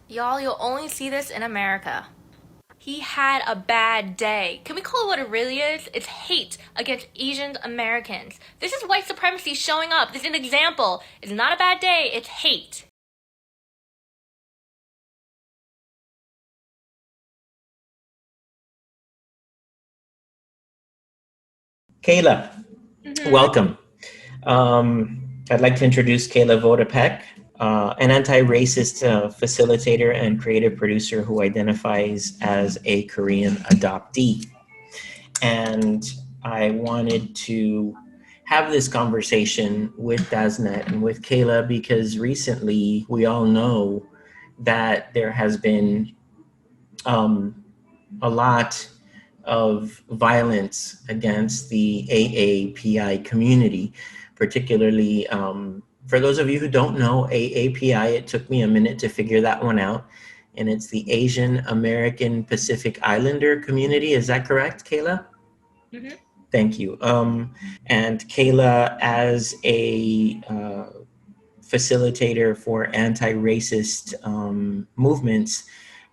Y'all, you'll only see this in America. He had a bad day. Can we call it what it really is? It's hate against Asian Americans. This is white supremacy showing up. This is an example. It's not a bad day, it's hate. Kayla, Mm-hmm. welcome. I'd like to introduce Kayla Votapek, an anti-racist facilitator and creative producer who identifies as a Korean adoptee. And I wanted to have this conversation with Dasnet and with Kayla because recently we all know that there has been um, a lot of violence against the AAPI community, particularly for those of you who don't know AAPI, it took me a minute to figure that one out. And it's the Asian American Pacific Islander community. Is that correct, Kayla? Mm-hmm. Thank you. And Kayla, as a facilitator for anti-racist movements,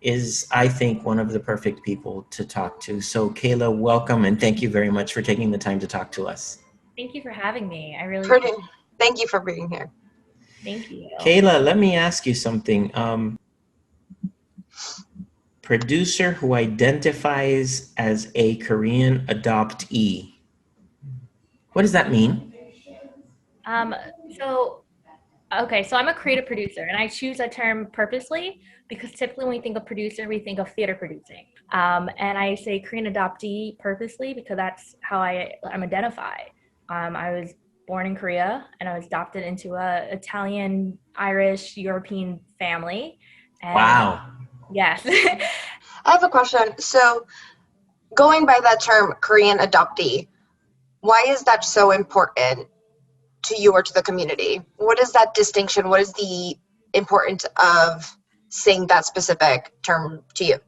is, I think, one of the perfect people to talk to. So, Kayla, welcome and thank you very much for taking the time to talk to us. Thank you for having me. I really Pretty. appreciate it. Thank you for being here. Thank you. Kayla, let me ask you something. Producer who identifies as a Korean adoptee. What does that mean? Um, so Okay, so I'm a creative producer, and I choose that term purposely because typically when we think of producer, we think of theater producing. And I say Korean adoptee purposely because that's how I'm identified. I was born in Korea, and I was adopted into a Italian, Irish, European family. And Wow. yes, I have a question. So, going by that term, Korean adoptee, why is that so important to you or to the community? What is that distinction? What is the importance of saying that specific term to you?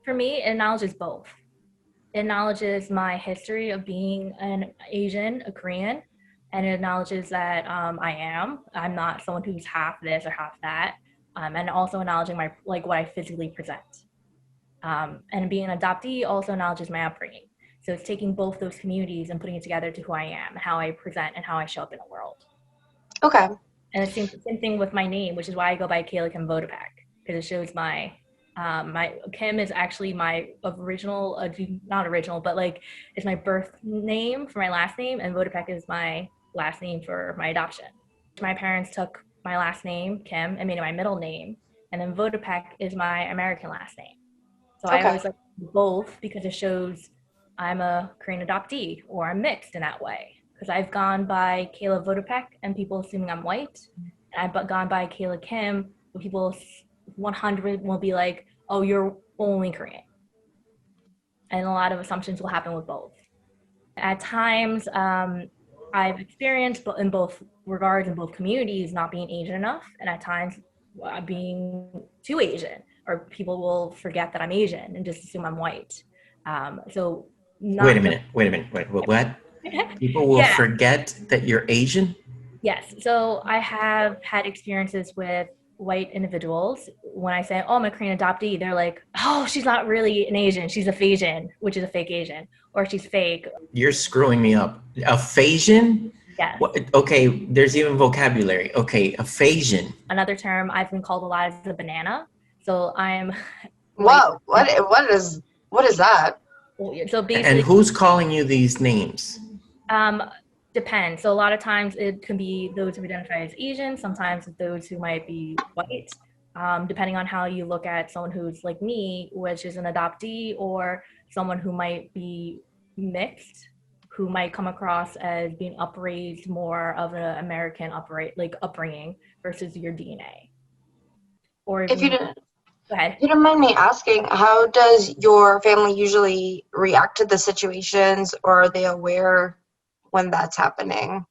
for me, it acknowledges both. It acknowledges my history of being an Asian, a Korean, and it acknowledges that I'm not someone who's half this or half that, and also acknowledging my like what I physically present. And being an adoptee also acknowledges my upbringing. So it's taking both those communities and putting it together to who I am, how I present, and how I show up in the world. Okay. And the same thing with my name, which is why I go by Kayla Kim Votapek, because it shows my Kim is actually my original, not original, but like it's my birth name for my last name, and Votapek is my last name for my adoption. My parents took my last name, Kim, and made it my middle name, and then Votapek is my American last name. So I Okay. always like both because it shows I'm a Korean adoptee or I'm mixed in that way. Because I've gone by Kayla Votapek and people assuming I'm white, and I've gone by Kayla Kim, and people 100 will be like, "Oh, you're only Korean," and a lot of assumptions will happen with both. At times, I've experienced in both regards in both communities not being Asian enough, and at times being too Asian, or people will forget that I'm Asian and just assume I'm white. So Wait a not just minute. Wait a minute. Wait, what? People will yeah, forget that you're Asian? yes. So I have had experiences with white individuals. When I say, "Oh, I'm a Korean adoptee," they're like, "Oh, she's not really an Asian. She's a Phasian, which is a fake Asian, or she's fake." You're screwing me up. Aphasian? Yes. What? Okay, there's even vocabulary. Okay, aphasian. Another term I've been called a lot is a banana. So I'm white. Whoa. What is that? So And basically, who's calling you these names? um, depends. So a lot of times it can be those who identify as Asian. Sometimes those who might be white. Depending on how you look at someone who's like me, which is an adoptee, or someone who might be mixed, who might come across as being upraised more of an American upbringing versus your DNA, or If you even didn't, go ahead. you don't mind me asking, how does your family usually react to the situations, or are they aware when that's happening?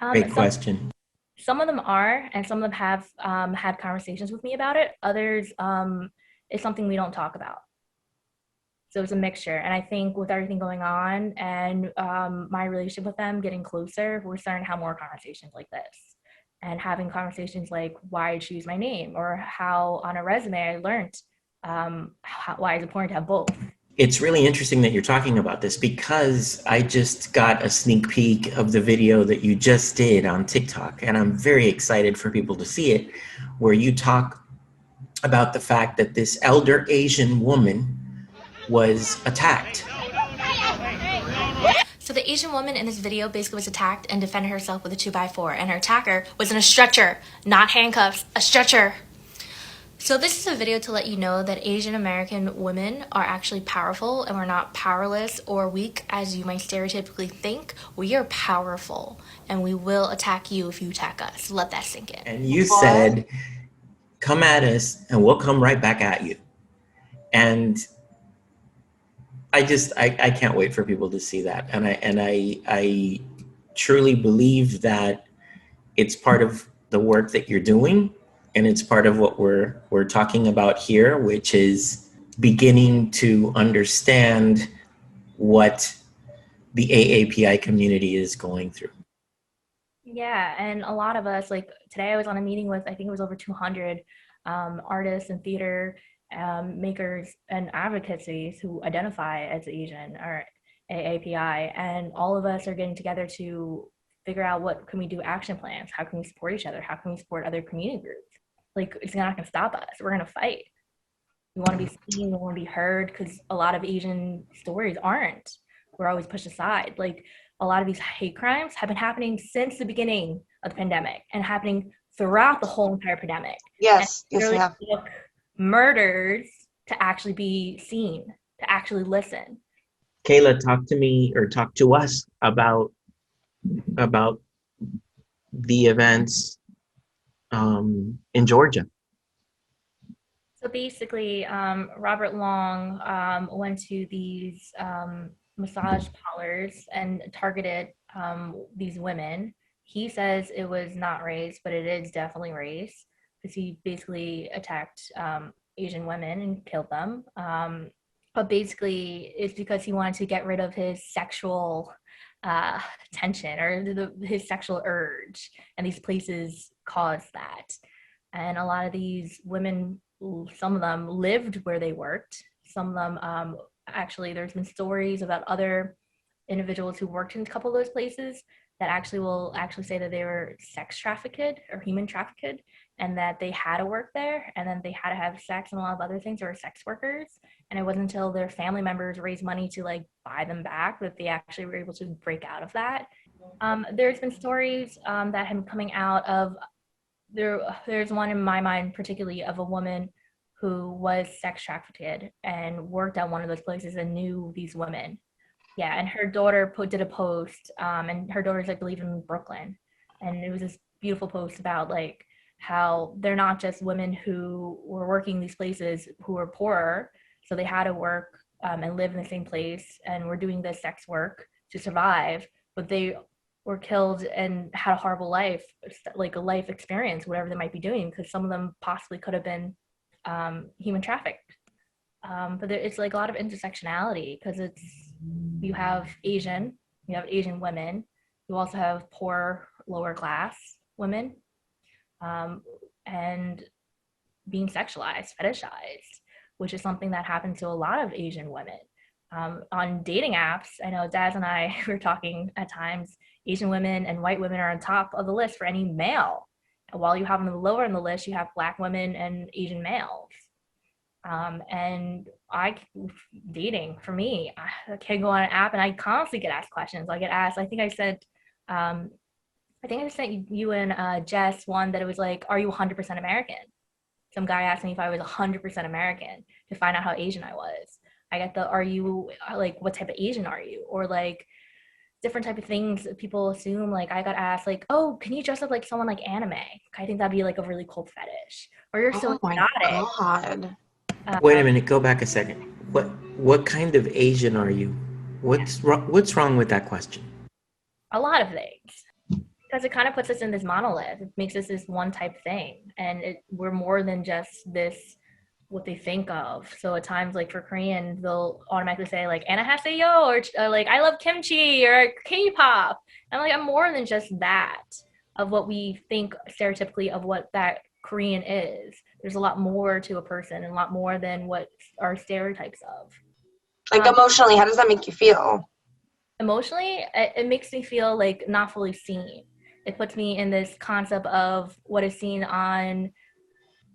Great Some question. some of them are, and some of them have had conversations with me about it. Others, it's something we don't talk about. So it's a mixture. And I think with everything going on and my relationship with them getting closer, we're starting to have more conversations like this. and having conversations like why I choose my name, or how on a resume I learned why it's important to have both. It's really interesting that you're talking about this because I just got a sneak peek of the video that you just did on TikTok, and I'm very excited for people to see it, where you talk about the fact that this elder Asian woman was attacked. So the Asian woman in this video basically was attacked and defended herself with a 2x4, and her attacker was in a stretcher, not handcuffs, a stretcher. So this is a video to let you know that Asian American women are actually powerful, and we're not powerless or weak as you might stereotypically think. We are powerful, and we will attack you if you attack us. Let that sink in. And you said, come at us and we'll come right back at you. And I can't wait for people to see that. And I truly believe that it's part of the work that you're doing, and it's part of what we're talking about here, which is beginning to understand what the AAPI community is going through. Yeah, and a lot of us, like today I was on a meeting with, I think it was over 200 artists and theater makers and advocacies who identify as Asian or AAPI, and all of us are getting together to figure out what can we do action plans, how can we support each other, how can we support other community groups. Like, it's not gonna stop us, we're gonna fight. We want to be seen, we want to be heard, because a lot of Asian stories aren't. We're always pushed aside. Like, a lot of these hate crimes have been happening since the beginning of the pandemic and happening throughout the whole entire pandemic. Yes, and yes, really we have. took murders to actually be seen, to actually listen. Kayla, talk to me or talk to us about the events in Georgia. So basically, Robert Long went to these massage parlors and targeted these women. He says it was not race, but it is definitely race, because he basically attacked Asian women and killed them. But basically, it's because he wanted to get rid of his sexual tension, or his sexual urge, and these places caused that. And a lot of these women, some of them lived where they worked. Some of them, actually, there's been stories about other individuals who worked in a couple of those places that actually will actually say that they were sex trafficked or human trafficked, and that they had to work there, and then they had to have sex and a lot of other things, or sex workers. And it wasn't until their family members raised money to like buy them back that they actually were able to break out of that. There's been stories that have been coming out of there's one in my mind particularly of a woman who was sex trafficked and worked at one of those places and knew these women. Yeah, and her daughter did a post, and her daughter's, I believe, in Brooklyn, and it was this beautiful post about like how they're not just women who were working these places who were poorer, so they had to work and live in the same place and were doing the sex work to survive, but they were killed and had a horrible life, like a life experience, whatever they might be doing, because some of them possibly could have been human trafficked. But it's like a lot of intersectionality, because you have Asian women, you also have poor lower class women, and being sexualized, fetishized, which is something that happens to a lot of Asian women. On dating apps, I know Daz and I were talking at times, Asian women and white women are on top of the list for any male. While you have them lower in the list, you have Black women and Asian males. And dating for me, I can go on an app and I constantly get asked questions. I get asked, I think I sent you and Jess one that it was like, are you 100% American? Some guy asked me if I was 100% American to find out how Asian I was. I get are you, like, what type of Asian are you? Or like different type of things that people assume. Like I got asked like, oh, can you dress up like someone like anime? I think that'd be like a really cool fetish. Or you're so exotic. God. Wait a minute, go back a second. What kind of Asian are you? What's wrong with that question? A lot of things. Because it kind of puts us in this monolith. It makes us this one type thing. And we're more than just this, what they think of. So at times, like for Korean, they'll automatically say like "안녕하세요" or like "I love kimchi" or K-pop. I'm like, I'm more than just that. of what we think stereotypically of what that Korean is. There's a lot more to a person and a lot more than what our stereotypes of. Like emotionally, how does that make you feel? Emotionally, it makes me feel like not fully seen. It puts me in this concept of what is seen on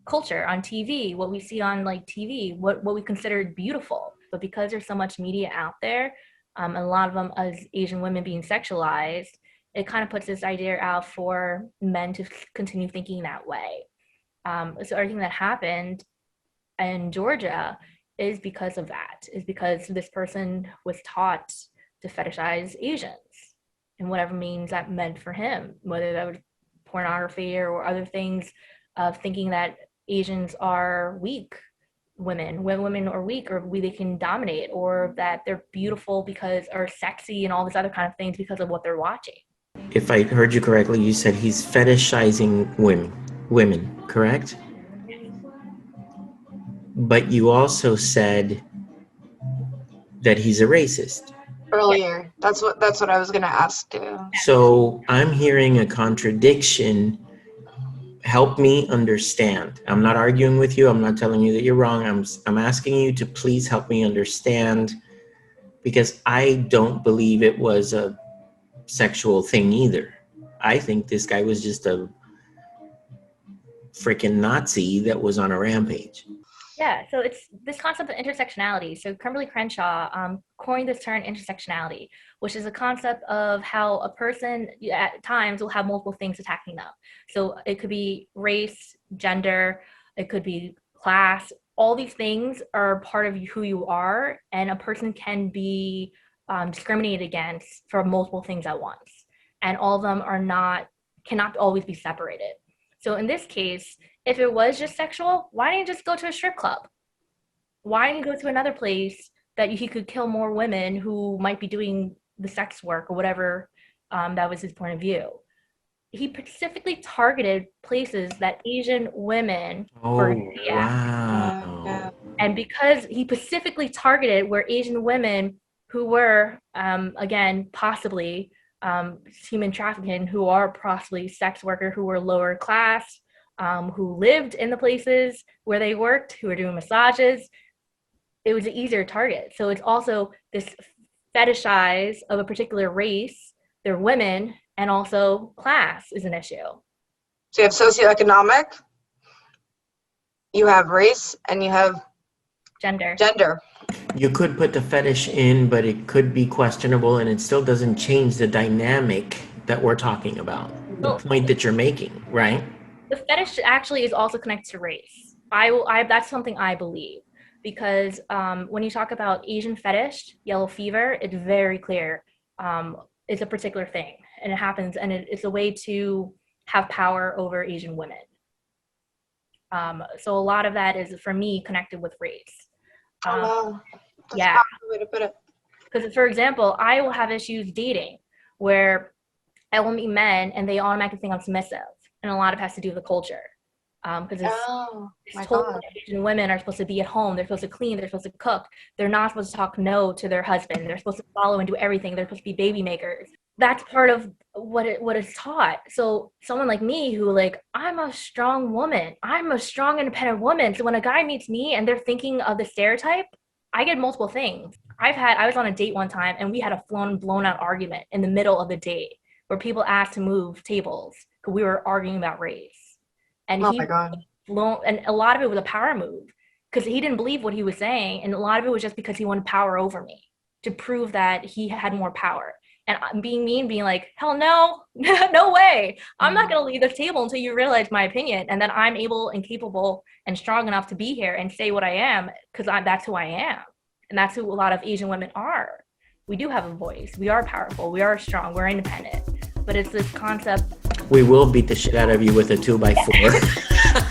culture, on TV, what we see on like TV, what we consider beautiful. But because there's so much media out there, a lot of them as Asian women being sexualized, it kind of puts this idea out for men to continue thinking that way. So everything that happened in Georgia is because of that, is because this person was taught to fetishize Asians and whatever means that meant for him, whether that was pornography or other things of thinking that Asians are weak women, when women are weak or they can dominate, or that they're beautiful because or sexy and all this other kind of things because of what they're watching. If I heard you correctly, you said he's fetishizing women, correct? But you also said that he's a racist. Earlier, that's what I was gonna ask too. So I'm hearing a contradiction. Help me understand. I'm not arguing with you. I'm not telling you that you're wrong. I'm asking you to please help me understand, because I don't believe it was a sexual thing either. I think this guy was just a freaking Nazi that was on a rampage. Yeah, so it's this concept of intersectionality. So Kimberly Crenshaw coined this term intersectionality, which is a concept of how a person at times will have multiple things attacking them. So it could be race, gender, it could be class. All these things are part of who you are, and a person can be discriminated against for multiple things at once. And all of them cannot always be separated. So in this case, if it was just sexual, why didn't you just go to a strip club? Why didn't you go to another place that he could kill more women who might be doing the sex work or whatever? That was his point of view. He specifically targeted places that Asian women were Wow. and because he specifically targeted where Asian women who were, again, possibly human trafficking, who are possibly sex worker, who were lower class, who lived in the places where they worked, who were doing massages, it was an easier target. So it's also this fetishize of a particular race, they're women, and also class is an issue. So you have socioeconomic, you have race, and you have Gender. You could put the fetish in, but it could be questionable, and it still doesn't change the dynamic that we're talking about, the point that you're making, right? The fetish actually is also connected to race. That's something I believe, because when you talk about Asian fetish, yellow fever, it's very clear. It's a particular thing, and it happens, and it's a way to have power over Asian women. So a lot of that is, for me, connected with race. That's yeah. not the way to put it. Because, for example, I will have issues dating where I will meet men and they automatically think I'm submissive. And a lot of it has to do with the culture. Because it's told that Asian women are supposed to be at home. They're supposed to clean. They're supposed to cook. They're not supposed to talk no to their husband. They're supposed to follow and do everything. They're supposed to be baby makers. That's part of what is taught. So someone like me who I'm a strong woman. I'm a strong, independent woman. So when a guy meets me and they're thinking of the stereotype, I get multiple things. I was on a date one time and we had a blown out argument in the middle of the date where people asked to move tables because we were arguing about race. And my God. And a lot of it was a power move because he didn't believe what he was saying. And a lot of it was just because he wanted power over me to prove that he had more power. And being mean, being like, hell no, no way. I'm not going to leave this table until you realize my opinion. And then I'm able and capable and strong enough to be here and say what I am because that's who I am. And that's who a lot of Asian women are. We do have a voice. We are powerful. We are strong. We're independent. But it's this concept. We will beat the shit out of you with a 2x4.